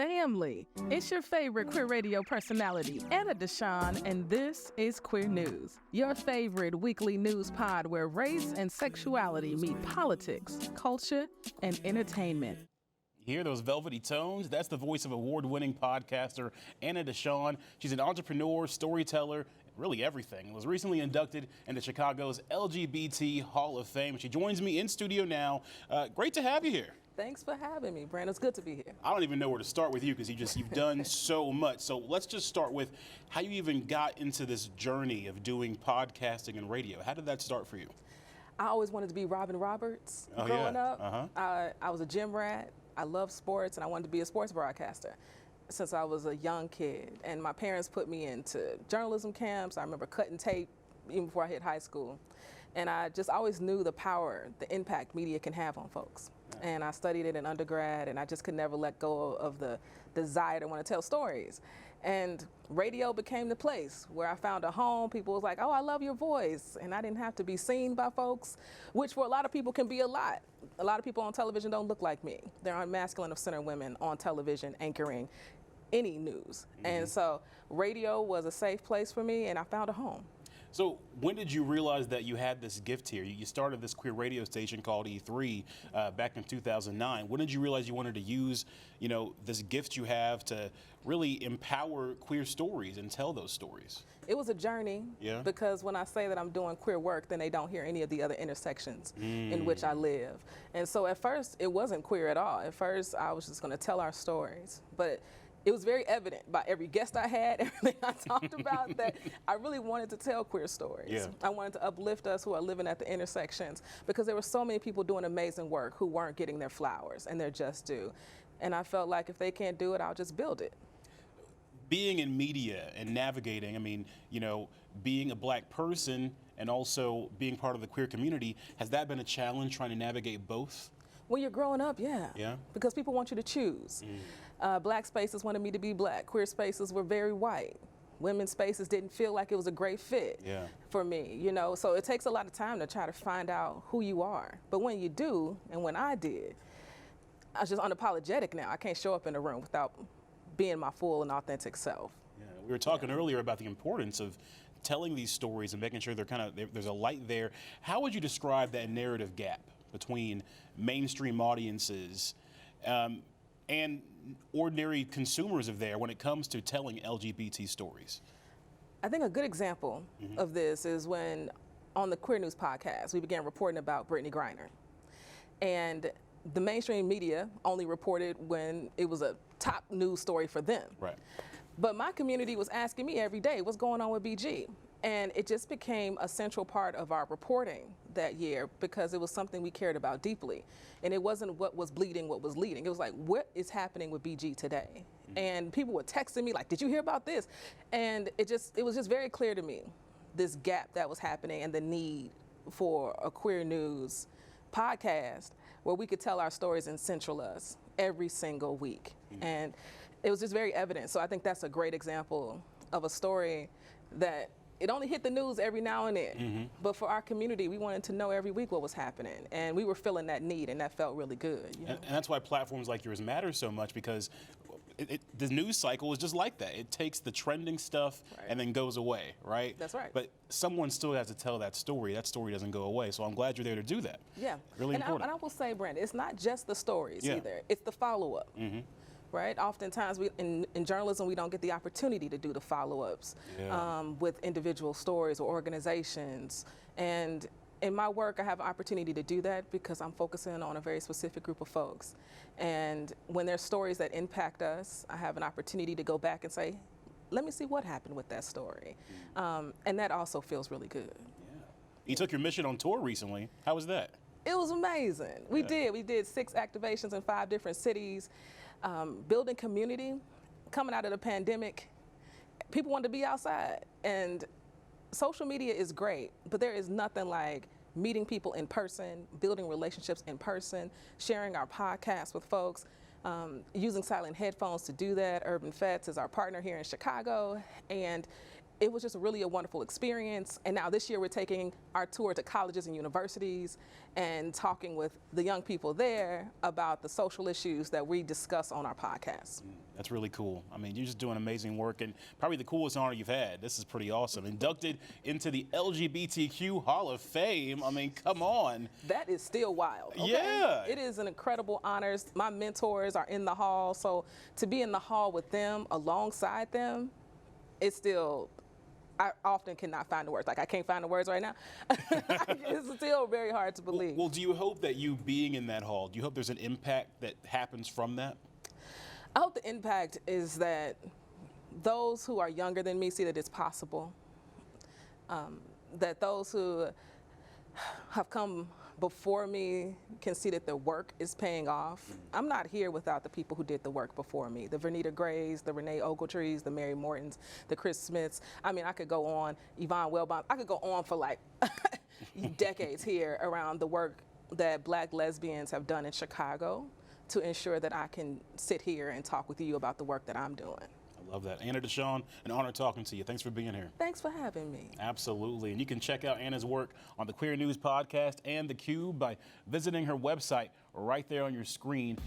family. It's your favorite queer radio personality, Anna DeShawn, and this is Queer News, your favorite weekly news pod where race and sexuality meet politics, culture, and entertainment. You hear those velvety tones? That's the voice of award-winning podcaster Anna DeShawn. She's an entrepreneur, storyteller, really everything. And was recently inducted into Chicago's LGBT Hall of Fame. She joins me in studio now. Great to have you here. Thanks for having me, Brandon. It's good to be here. I don't even know where to start with you because you've done so much. So let's just start with how you even got into this journey of doing podcasting and radio. How did that start for you? I always wanted to be Robin Roberts growing up. I was a gym rat. I love sports, and I wanted to be a sports broadcaster since I was a young kid. And my parents put me into journalism camps. I remember cutting tape even before I hit high school. And I just always knew the power, the impact media can have on folks. And I studied it in undergrad, and I just could never let go of the desire to want to tell stories. And radio became the place where I found a home. People was like, oh, I love your voice. And I didn't have to be seen by folks, which for a lot of people can be a lot. A lot of people on television don't look like me. There aren't masculine of center women on television anchoring any news. And so radio was a safe place for me, and I found a home. So when did you realize that you had this gift here? You started this queer radio station called E3 back in 2009. When did you realize you wanted to use, this gift you have to really empower queer stories and tell those stories? It was a journey, because when I say that I'm doing queer work, then they don't hear any of the other intersections in which I live. And so at first, it wasn't queer at all. At first, I was just going to tell our stories. But it was very evident by every guest I had, everything I talked about, that I really wanted to tell queer stories. Yeah. I wanted to uplift us who are living at the intersections, because there were so many people doing amazing work who weren't getting their flowers and their just due. And I felt like if they can't do it, I'll just build it. Being in media and navigating, being a black person and also being part of the queer community, has that been a challenge trying to navigate both? When you're growing up, yeah. Because people want you to choose. Black spaces wanted me to be black. Queer spaces were very white. Women's spaces didn't feel like it was a great fit for me, So it takes a lot of time to try to find out who you are. But when you do, and when I did, I was just unapologetic now. I can't show up in a room without being my full and authentic self. Yeah. We were talking earlier about the importance of telling these stories and making sure there's a light there. How would you describe that narrative gap between mainstream audiences and ordinary consumers of there when it comes to telling LGBT stories? I think a good example of this is when on the Queer News podcast, we began reporting about Brittany Griner. And the mainstream media only reported when it was a top news story for them. Right. But my community was asking me every day, what's going on with BG? And it just became a central part of our reporting that year because it was something we cared about deeply. And it wasn't what was bleeding, what was leading. It was like, what is happening with BG today? And people were texting me like, did you hear about this? And it was just very clear to me, this gap that was happening and the need for a queer news podcast where we could tell our stories and central us every single week. And it was just very evident. So I think that's a great example of a story that it only hit the news every now and then, but for our community, we wanted to know every week what was happening, and we were feeling that need, and that felt really good. And that's why platforms like yours matter so much, because the news cycle is just like that. It takes the trending stuff and then goes away, right? That's right. But someone still has to tell that story. That story doesn't go away, so I'm glad you're there to do that. Yeah. Really important. And I will say, Brandon, it's not just the stories either. It's the follow-up. Right? Oftentimes in journalism, we don't get the opportunity to do the follow-ups with individual stories or organizations. And in my work, I have an opportunity to do that because I'm focusing on a very specific group of folks. And when there's stories that impact us, I have an opportunity to go back and say, let me see what happened with that story. And that also feels really good. Yeah. You took your mission on tour recently. How was that? It was amazing. We did 6 activations in 5 different cities. Building community, coming out of the pandemic, people wanted to be outside. And social media is great, but there is nothing like meeting people in person, building relationships in person, sharing our podcasts with folks, using silent headphones to do that. Urban Fets is our partner here in Chicago. And it was just really a wonderful experience. And now this year we're taking our tour to colleges and universities and talking with the young people there about the social issues that we discuss on our podcast. That's really cool. I mean, you're just doing amazing work, and probably the coolest honor you've had. This is pretty awesome. Inducted into the LGBTQ Hall of Fame. I mean, come on. That is still wild. Okay? Yeah. It is an incredible honor. My mentors are in the hall, so to be in the hall with them, alongside them, it's still, I often cannot find the words. Like, I can't find the words right now. It's still very hard to believe. Well, do you hope that you being in that hall, do you hope there's an impact that happens from that? I hope the impact is that those who are younger than me see that it's possible, that those who have come before me can see that the work is paying off. I'm not here without the people who did the work before me. The Vernita Grays, the Renee Ogletrees, the Mary Mortons, the Chris Smiths. I mean, I could go on, Yvonne Wellbaum. I could go on for like decades here around the work that Black lesbians have done in Chicago to ensure that I can sit here and talk with you about the work that I'm doing. I love that. Anna DeShawn, an honor talking to you. Thanks for being here. Thanks for having me. Absolutely. And you can check out Anna's work on the Queer News Podcast and theCUBE by visiting her website right there on your screen.